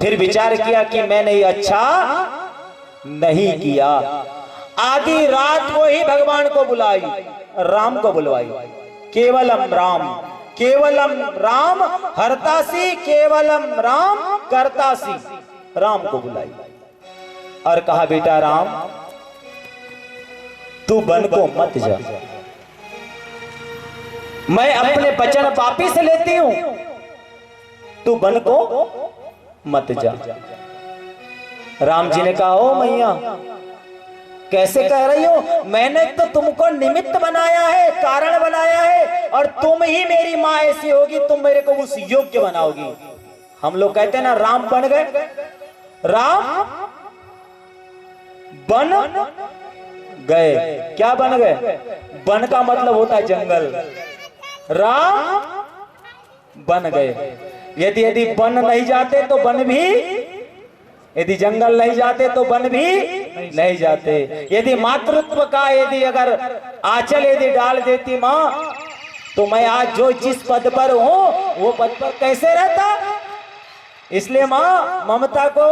फिर विचार किया कि मैंने ये अच्छा नहीं किया। आधी रात को ही भगवान को बुलाई, राम को बुलवाई। केवलम राम, केवलम राम हरतासी, केवलम राम करतासी। राम को बुलाई और कहा बेटा राम तू वन को मत जा, मैं अपने वचन वापिस लेती हूं, तू वन को मत जा। राम जी ने कहा ओ मैया कैसे कह रही हो, मैंने तो तुमको निमित्त बनाया है, कारण बनाया है, और तुम ही मेरी माँ ऐसी होगी, तुम मेरे को उस योग्य बनाओगी। हम लोग कहते हैं ना राम बन गए, राम बन गए। क्या बन गए? वन का मतलब होता है जंगल, राम बन गए। यदि वन नहीं जाते तो वन भी, यदि जंगल नहीं जाते तो वन भी नहीं जाते। यदि मातृत्व का यदि अगर आंचल यदि डाल देती माँ, तो मैं आज जो जिस पद पर हूं वो पद पर कैसे रहता। इसलिए माँ ममता को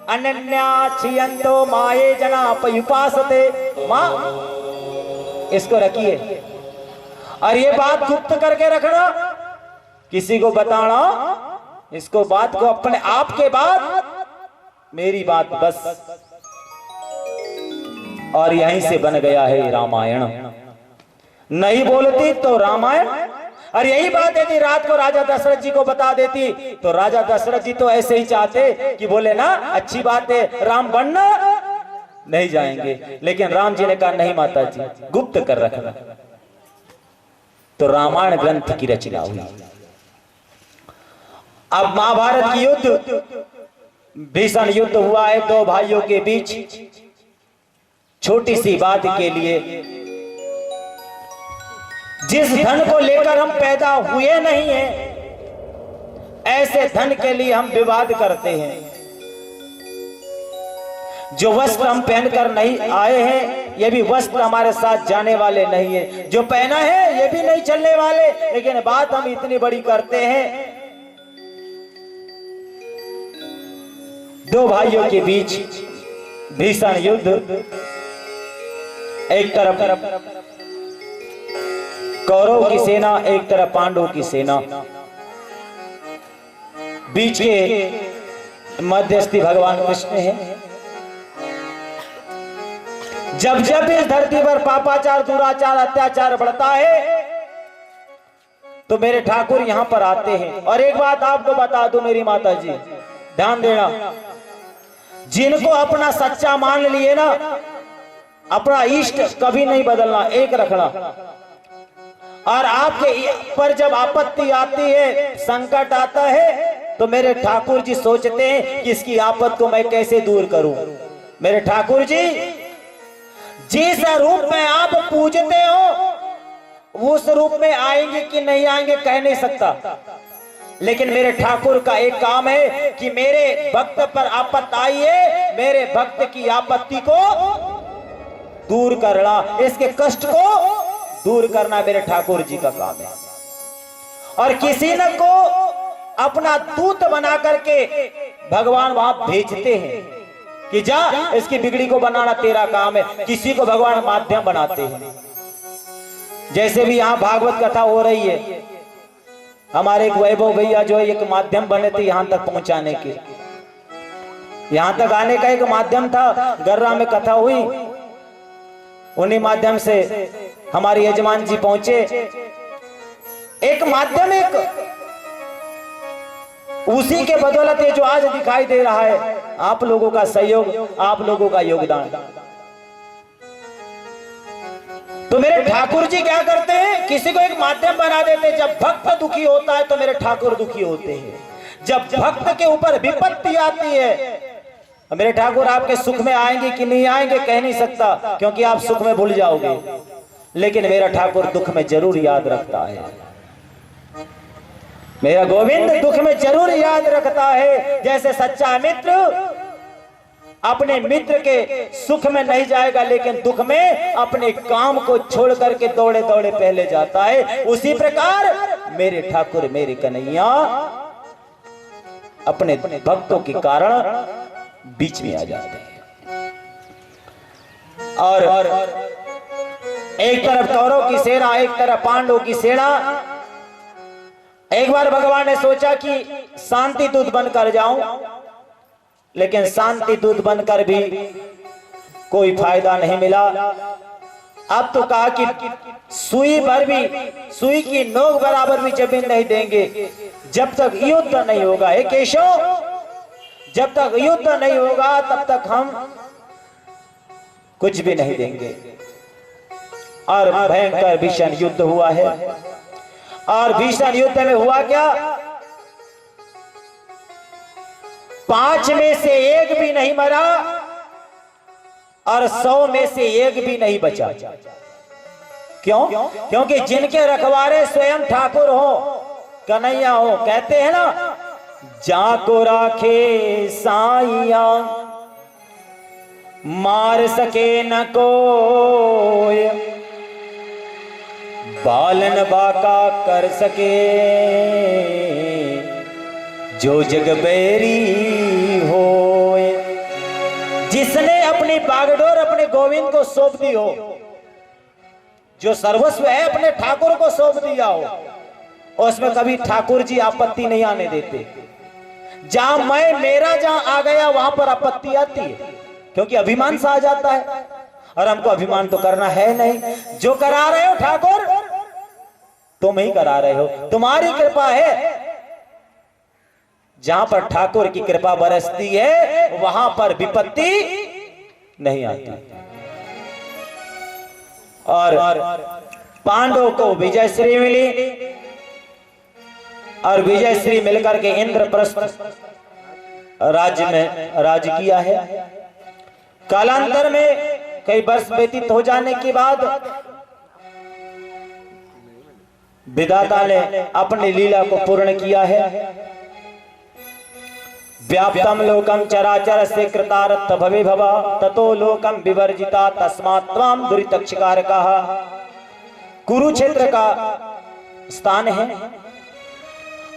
अनन्या छियंतो माये जना पयुपासते, माँ इसको रखिए और ये बात गुप्त करके रखना, किसी को बताना, इसको बात को अपने आप के बाद मेरी बात बस। और यहीं से बन गया है रामायण। नहीं बोलती तो रामायण। और यही बात यदि रात को राजा दशरथ जी को बता देती तो राजा दशरथ जी तो ऐसे ही चाहते कि बोले ना अच्छी बात है, राम बनना नहीं जाएंगे। लेकिन राम जी ने कहा नहीं माता जी, गुप्त कर रखना। तो रामायण ग्रंथ की रचना हुई। अब महाभारत की युद्ध, भीषण युद्ध हुआ है दो भाइयों के बीच। छोटी सी बात के लिए, जिस धन को लेकर हम पैदा हुए नहीं हैं, ऐसे धन के लिए हम विवाद करते हैं। जो वस्त्र हम पहनकर नहीं आए हैं, ये भी वस्त्र हमारे साथ जाने वाले नहीं है। जो पहना है ये भी नहीं चलने वाले। लेकिन बात हम इतनी बड़ी करते हैं, दो भाइयों के बीच भीषण युद्ध। एक तरफ कौरव की सेना, एक तरफ पांडवों की सेना। बीच के मध्यस्थी भगवान कृष्ण हैं। जब जब इस धरती पर पापाचार, दुराचार, अत्याचार बढ़ता है तो मेरे ठाकुर यहां पर आते हैं। और एक बात आपको बता दूं मेरी माता जी, ध्यान देना, जिनको अपना सच्चा मान लिए ना, अपना इष्ट कभी नहीं बदलना, एक रखना। और आपके पर जब आपत्ति आती है, संकट आता है, तो मेरे ठाकुर जी सोचते हैं कि इसकी आपत्ति को मैं कैसे दूर करूं। मेरे ठाकुर जी जिस रूप में आप पूजते हो उस रूप में आएंगे कि नहीं आएंगे कह नहीं सकता। लेकिन मेरे ठाकुर का एक काम है कि मेरे भक्त पर आपत्ति आई है, मेरे भक्त की आपत्ति को दूर करना, इसके कष्ट को दूर करना मेरे ठाकुर जी का काम है। और किसी न को अपना दूत बना करके भगवान वहां भेजते हैं कि जा इसकी बिगड़ी को बनाना तेरा काम है। किसी को भगवान माध्यम बनाते हैं। जैसे भी यहाँ भागवत कथा हो रही है, हमारे एक वैभव भैया जो है एक माध्यम बने थे यहाँ तक पहुंचाने के। यहाँ तक आने का एक माध्यम था, गर्रा में कथा हुई, उन्हीं माध्यम से हमारे यजमान जी पहुंचे। एक माध्यम, एक उसी के बदौलत ये जो आज दिखाई दे रहा है, आप लोगों का सहयोग, आप लोगों का योगदान। तो मेरे ठाकुर जी क्या करते हैं, किसी को एक माध्यम बना देते हैं। जब भक्त दुखी होता है तो मेरे ठाकुर दुखी होते हैं। जब भक्त के ऊपर विपत्ति आती है, मेरे ठाकुर आपके सुख में आएंगे कि नहीं आएंगे कह नहीं सकता, क्योंकि आप सुख में भूल जाओगे। लेकिन मेरा ठाकुर दुख में जरूर याद रखता है। मेरा गोविंद दुख में जरूर याद रखता है। जैसे सच्चा मित्र अपने मित्र के सुख में नहीं जाएगा, लेकिन दुख में अपने काम को छोड़ करके दौड़े दौड़े पहले जाता है, उसी प्रकार मेरे ठाकुर, मेरे कन्हैया अपने भक्तों के कारण बीच में आ जाते हैं। और एक तरफ कौरव की सेना, एक तरफ पांडवों की सेना। एक बार भगवान ने सोचा कि शांति दूत बनकर जाऊं, लेकिन शांति दूत बनकर भी कोई फायदा नहीं मिला। अब तो कहा कि सुई भर भी, सुई की नोक बराबर भी जमीन नहीं देंगे जब तक युद्ध नहीं होगा। हे केशव, जब तक युद्ध नहीं होगा तब तक हम कुछ भी नहीं देंगे। और भयंकर भीषण युद्ध हुआ है। और भीषण युद्ध में हुआ क्या, 5 में से 1 भी नहीं मरा और 100 में से 1 भी नहीं बचा। क्यों? क्योंकि जिनके रखवारे स्वयं ठाकुर हो, कन्हैया हो। कहते हैं ना, जाको राखे साइया मार सके न कोई, बालन बाका कर सके जो जग बैरी हो। जिसने अपनी बागडोर अपने गोविंद को सौंप दी हो, जो सर्वस्व है अपने ठाकुर को सौंप दिया हो, उसमें कभी ठाकुर जी आपत्ति नहीं आने देते। जहां मैं मेरा जहां आ गया वहां पर आपत्ति आती है, क्योंकि अभिमान सा आ जाता है। और हमको अभिमान तो करना है नहीं। जो करा रहे हो ठाकुर, तुम ही करा रहे हो, तुम्हारी कृपा है। जहां पर ठाकुर की कृपा बरसती है वहां पर विपत्ति नहीं आती। और पांडवों को विजयश्री मिली और विजयश्री मिलकर के इंद्रप्रस्थ राज्य में राज किया है। कालांतर में कई वर्ष व्यतीत हो जाने के बाद विधाता ने अपनी लीला को पूर्ण किया है। व्याप्तम लोकम चराचर से कृतारथ भवे भवा, ततो लोकम विवर्जिता तस्मात् त्वां दुरितक्षकारकः। कुरुक्षेत्र का स्थान है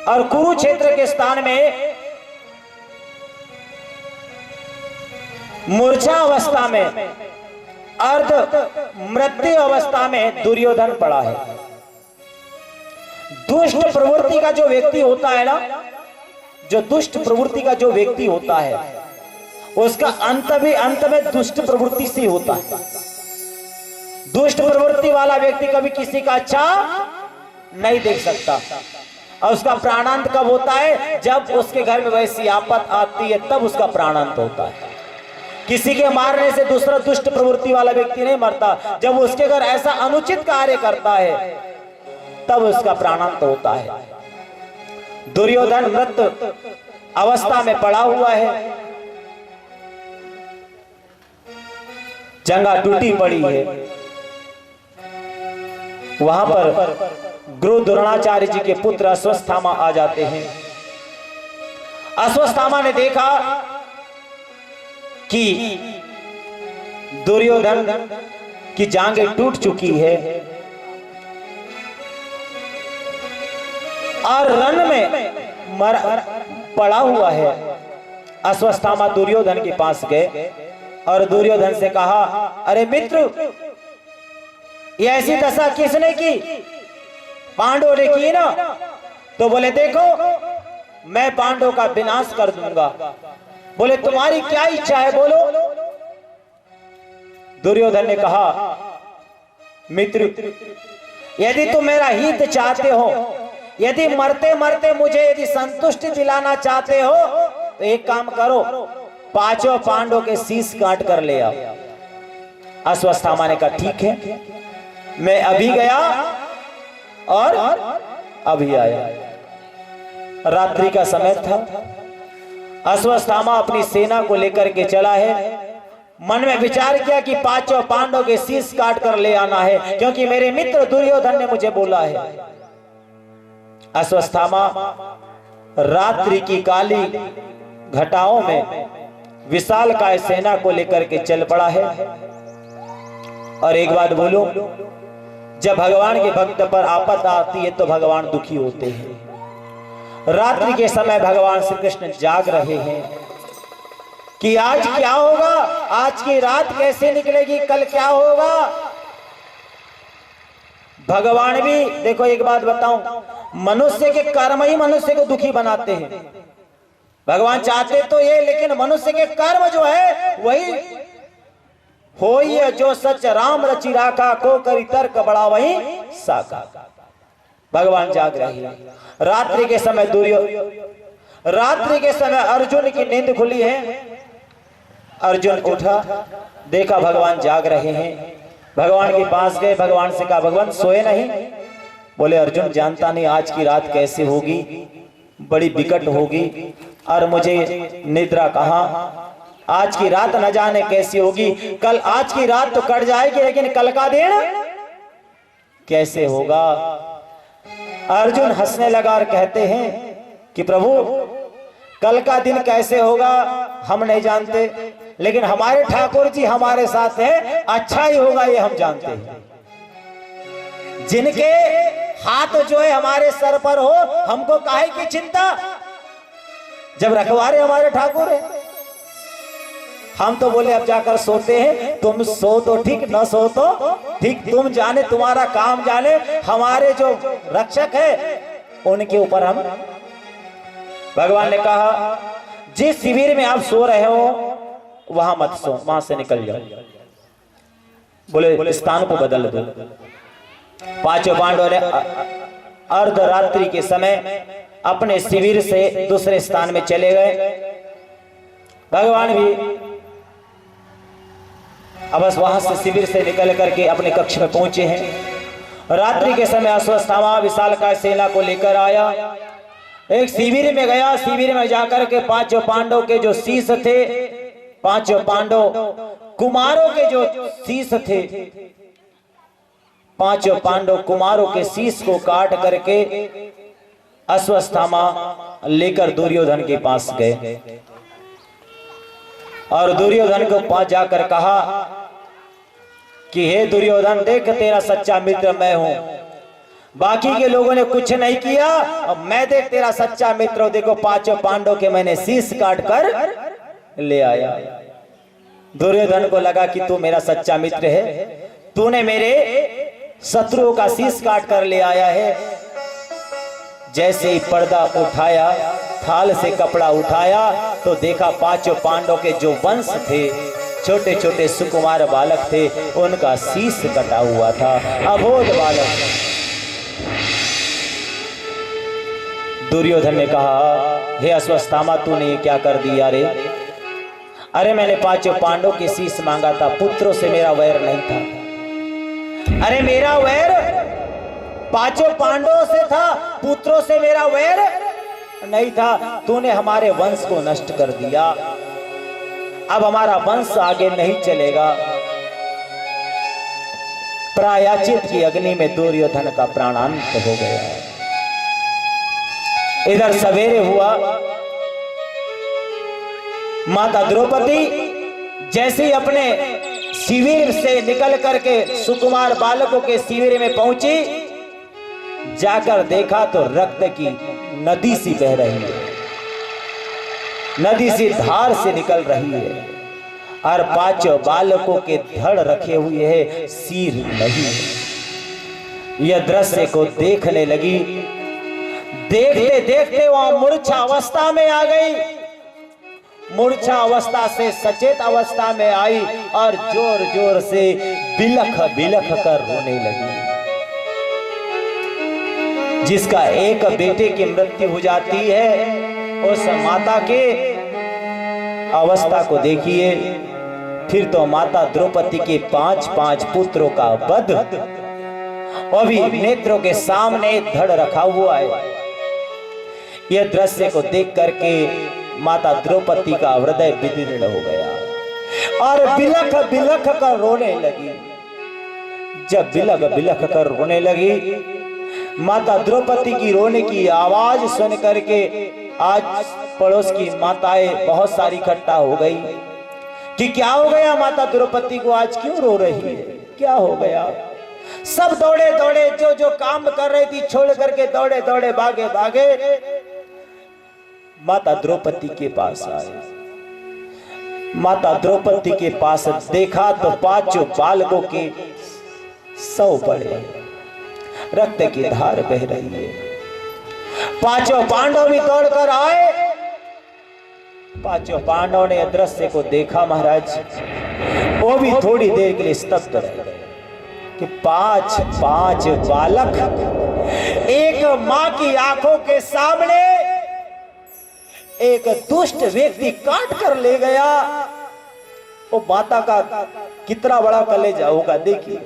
और कुरुक्षेत्र के स्थान में मूर्छा अवस्था में, अर्ध मृत्यु अवस्था में दुर्योधन पड़ा है। दुष्ट प्रवृत्ति का जो व्यक्ति होता है ना, जो दुष्ट प्रवृत्ति का जो व्यक्ति होता है, उसका अंत भी अंत में दुष्ट प्रवृत्ति से होता है। दुष्ट प्रवृत्ति वाला व्यक्ति कभी किसी का अच्छा नहीं देख सकता। और उसका प्राणांत कब होता है? जब उसके घर में वैसी आपत आती है, तब उसका प्राणांत होता है। किसी के मारने से दूसरा दुष्ट प्रवृत्ति वाला व्यक्ति नहीं मरता। जब उसके घर ऐसा अनुचित कार्य करता है तब उसका प्राणांत होता है। दुर्योधन मृत अवस्था में पड़ा हुआ है, जंगा टूटी पड़ी है। वहां पर गुरु द्रोणाचार्य जी के पुत्र अश्वत्थामा आ जाते हैं। अश्वत्थामा ने देखा कि दुर्योधन की जांघें टूट चुकी है और रण में पड़ा हुआ है। अश्वत्थामा दुर्योधन के पास गए और दुर्योधन से कहा, अरे मित्र, ये ऐसी दशा किसने की? पांडवों ने की ना। तो बोले, देखो मैं पांडवों का विनाश कर दूंगा। बोले, तुम्हारी क्या इच्छा है, बोलो। दुर्योधन ने कहा, मित्र, यदि तुम मेरा हित चाहते हो, यदि मरते मरते मुझे यदि संतुष्टि दिलाना चाहते हो, तो एक काम करो, 5 पांडवों के शीश काट कर ले आओ। अश्वत्थामा ने कहा, ठीक है, मैं अभी गया और अभी आया। रात्रि का समय था। अश्वत्थामा अपनी सेना को लेकर के चला है। मन में विचार किया कि 5 पांडवों के शीश काट कर ले आना है, क्योंकि मेरे मित्र दुर्योधन ने मुझे बोला है। अश्वत्थामा रात्रि की काली घटाओं में विशालकाय सेना को लेकर के चल पड़ा है। और एक बात बोलूं, जब भगवान के भक्त पर आपत आती है तो भगवान दुखी होते हैं। रात्रि के समय भगवान श्री कृष्ण जाग रहे हैं कि आज क्या होगा, आज की रात कैसे निकलेगी, कल क्या होगा। भगवान भी देखो, एक बात बताऊं, मनुष्य के कर्म ही मनुष्य को दुखी बनाते हैं। भगवान चाहते तो ये, लेकिन मनुष्य के कर्म जो है वही होई है जो सच राम रचि राखा, को करी तर्क बड़ा वही साका। भगवान जाग रही है। रात्रि के समय रात्रि के समय अर्जुन की नींद खुली है। अर्जुन उठा, देखा भगवान जाग रहे हैं। भगवान के पास गए, भगवान से कहा भगवान सोए नहीं? बोले अर्जुन जानता नहीं आज की रात कैसे होगी, बड़ी विकट होगी और मुझे निद्रा कहाँ। आज की रात न जाने कैसी होगी, कल आज की रात तो कट जाएगी लेकिन कल का दिन कैसे होगा। अर्जुन हंसने लगा और कहते हैं कि प्रभु कल का दिन कैसे होगा हम नहीं जानते, लेकिन हमारे ठाकुर जी हमारे साथ है, अच्छा ही होगा ये हम जानते हैं। जिनके हाथ जो है हमारे सर पर हो, हमको काहे की चिंता, जब रखवारे हमारे ठाकुर है। हम तो बोले अब जाकर सोते हैं, तुम सो तो ठीक, न सो तो ठीक, तुम जाने, तुम्हारा काम जाने। हमारे जो रक्षक है उनके ऊपर हम। भगवान ने कहा जिस शिविर में आप सो रहे हो वहां मत सो, वहां से निकल जाओ। बोले स्थान को बदल दो। पांचों पांडवों ने अर्धरात्रि के समय अपने शिविर से दूसरे स्थान में चले गए। भगवान भी अब बस वहां से शिविर से निकल करके अपने कक्ष में पहुंचे हैं। रात्रि के समय अश्वत्थामा विशालकाय सेना को लेकर आया, एक शिविर में गया। शिविर में जाकर के पांचों पांडव के जो शीश थे, पांचों पांडव कुमारों के जो शीश थे, पांचों पांडव कुमारों के शीश को काट करके अश्वत्थामा लेकर दुर्योधन के पास गए और दुर्योधन को पास जाकर कहा कि हे दुर्योधन देख तेरा सच्चा मित्र मैं हूं, बाकी के लोगों ने कुछ नहीं किया और मैं देख तेरा सच्चा मित्र हूं। देखो पांचों पांडव के मैंने शीश काट कर ले आया। दुर्योधन को लगा कि तू मेरा सच्चा मित्र है, तूने मेरे शत्रुओं का शीश काट कर ले आया है। जैसे ही पर्दा उठाया, थाल से कपड़ा उठाया तो देखा पांचों पांडव के जो वंश थे, छोटे छोटे सुकुमार बालक थे, उनका शीश कटा हुआ था, अबोध बालक। दुर्योधन ने कहा हे अश्वत्थामा तूने क्या कर दिया रे? अरे मैंने पांचों पांडव के शीश मांगा था, पुत्रों से मेरा वैर नहीं था। अरे मेरा वैर पांचों पांडवों से था, पुत्रों से मेरा वैर नहीं था। तूने हमारे वंश को नष्ट कर दिया, अब हमारा वंश आगे नहीं चलेगा। प्रायश्चित की अग्नि में दुर्योधन का प्राणांत हो गया। इधर सवेरे हुआ, माता द्रौपदी जैसे ही अपने शिविर से निकल करके सुकुमार बालकों के शिविर में पहुंची, जाकर देखा तो रक्त की नदी सी बह रही है, नदी सी धार से निकल रही है और पांचों बालकों के धड़ रखे हुए हैं, सिर नहीं है। यह दृश्य को देखने लगी, देखते देखते वहां मूर्छा अवस्था में आ गई। मूर्छा अवस्था से सचेत अवस्था में आई और जोर जोर से बिलख बिलख कर रोने लगी। जिसका एक बेटे की मृत्यु हो जाती है, उस माता के अवस्था को देखिए। फिर तो माता द्रौपदी के 5-5 पुत्रों का वध अभी नेत्रों के सामने धड़ रखा हुआ है। यह दृश्य को देख करके माता द्रौपदी का हृदय विदीर्ण हो गया और बिलख बिलख कर रोने लगी। जब बिलख बिलख कर रोने लगी, माता द्रौपदी की रोने की आवाज सुन करके आज पड़ोस की माताएं बहुत सारी इकट्ठा हो गई कि क्या हो गया माता द्रौपदी को, आज क्यों रो रही है, क्या हो गया। सब दौड़े दौड़े जो जो काम कर रही थी छोड़ करके दौड़े दौड़े भागे भागे माता द्रौपदी के पास आए। माता द्रौपदी के पास देखा तो पांचों बालकों के सौ पड़े, रक्त की धार बह रही है। पांचों पांडव भी दौड़कर आए। पांचों पांडवों ने दृश्य को देखा महाराज, वो भी थोड़ी देर के लिए स्तब्ध रह गए कि पांच पांच बालक एक मां की आंखों के सामने एक दुष्ट व्यक्ति काट कर ले गया। वो माता का कितना बड़ा कलेजा होगा देखिए।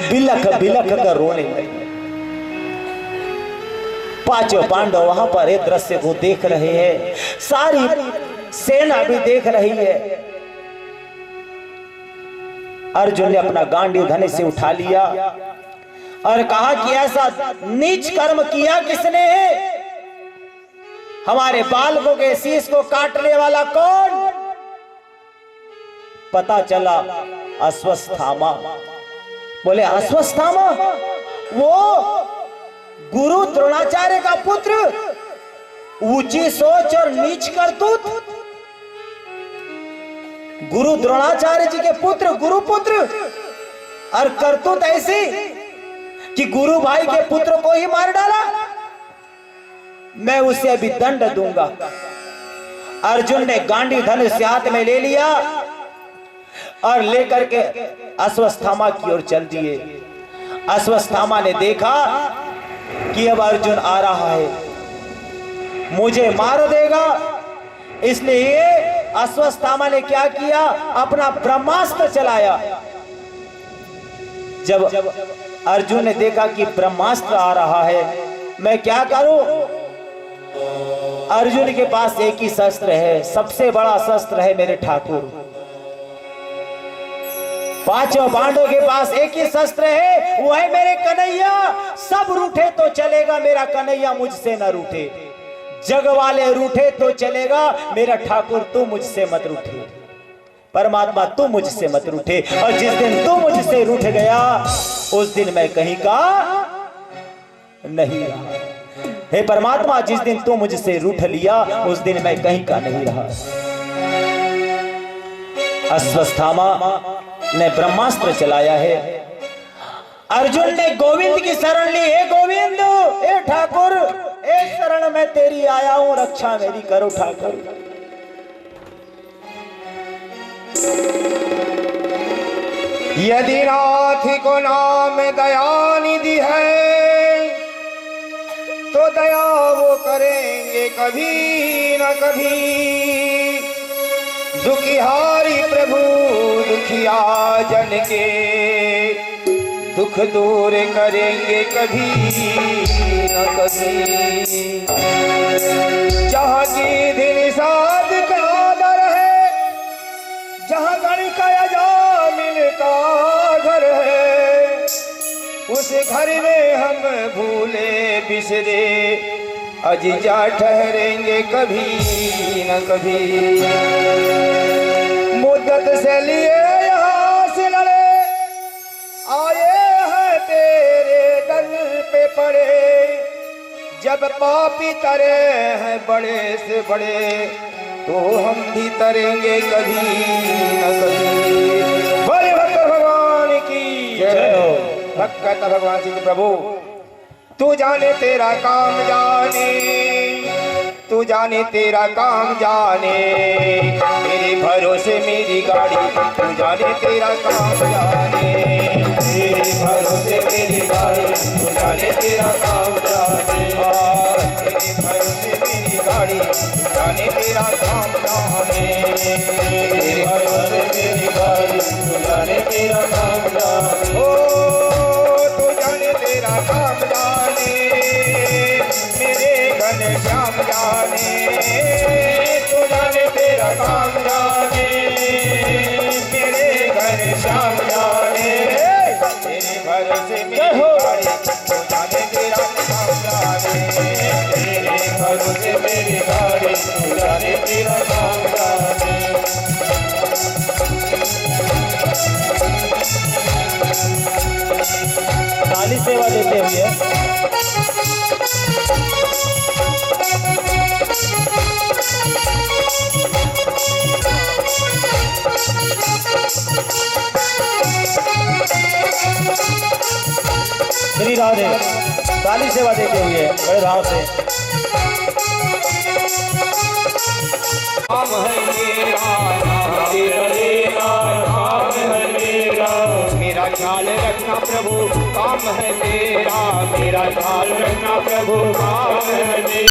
बिलख बिलख कर रोने लगे। पांचों पांडव वहां पर एक दृश्य को देख रहे हैं, सारी सेना भी देख रही है। अर्जुन ने अपना गांडीव धनुष से उठा लिया और कहा कि ऐसा नीच कर्म किया किसने है? हमारे बालकों के शीश को काटने वाला कौन? पता चला अश्वत्थामा। बोले अश्वत्थामा वो गुरु द्रोणाचार्य का पुत्र, ऊंची सोच और नीच करतूत। गुरु द्रोणाचार्य जी के पुत्र गुरु पुत्र, और करतूत ऐसी कि गुरु भाई के पुत्र को ही मार डाला। मैं उसे अभी दंड दूंगा। अर्जुन ने गांडी धनुष हाथ में ले लिया और लेकर के अश्वत्थामा की ओर चल दिए। अश्वत्थामा ने देखा कि अब अर्जुन आ रहा है, मुझे मार देगा, इसलिए अश्वत्थामा ने क्या किया? अपना ब्रह्मास्त्र चलाया। जब अर्जुन ने देखा कि ब्रह्मास्त्र आ रहा है, मैं क्या करूं? अर्जुन के पास एक ही शस्त्र है, सबसे बड़ा शस्त्र है मेरे ठाकुर। पांचों पांडवों के पास एक ही शस्त्र है, वो है मेरे कन्हैया। सब रूठे तो चलेगा, मेरा कन्हैया मुझसे न रूठे। जग वाले रूठे तो चलेगा, मेरा ठाकुर तू मुझसे मत रूठे। परमात्मा तू मुझसे मत रूठे। और जिस दिन तू मुझसे रूठ गया, उस दिन मैं कहीं का नहीं रहा। हे परमात्मा, जिस दिन तू मुझसे रूठ लिया, उस दिन मैं कहीं का नहीं रहा। अश्वत्थामा ने ब्रह्मास्त्र चलाया है। अर्जुन ने गोविंद की शरण ली। हे गोविंद, हे ठाकुर, हे शरण में तेरी आया हूं, रक्षा मेरी करो ठाकुर। यदि नाथ को नाम दयानिधि है, तो दया वो करेंगे कभी न कभी। दुखिहारी प्रभु दुखिया जन के, दुख दूर करेंगे कभी न कभी। जहाँ की दिन साध का दर है, जहाँ गण का अजामिल का घर है, उस घर में हम भूले बिसरे अजीजा ठहरेंगे कभी न कभी। मुद्दत से लिए यहाँ से लड़े, आए हैं तेरे दर पे पड़े। जब पापी तरे हैं बड़े से बड़े, तो हम भी तरेंगे कभी न कभी। बड़े भक्त भगवान की जय हो। भक्त भगवान श्री प्रभु, तू जाने तेरा काम जाने, तू जाने तेरा काम जाने। मेरे भरोसे मेरी गाड़ी, तू जाने तेरा काम जाने। मेरे भरोसे मेरी गाड़ी, तू जाने तेरा काम जाने। मेरे भरोसे मेरी गाड़ी, तू जाने तेरा काम जाने। मेरे भरोसे मेरी गाड़ी, तू जाने तेरा काम जाने। ओ तू जाने तेरा काम जाने, मेरे घनश्याम जाने। तू जाने तेरा काम जाने, मेरे घनश्याम जाने। मेरे भरोसे मेरी गाड़ी, तू जाने तेरा काम जाने। मेरे भरोसे मेरी गाड़ी, तू जाने तेरा काम जाने। ताली सेवा देते हुए श्री राधे ताली सेवा देते हुए बड़े भाव से। काम है मेरा मेरा ख्याल रखना प्रभु काम है तेरा मेरा ख्याल रखना प्रभु काम है मेरा।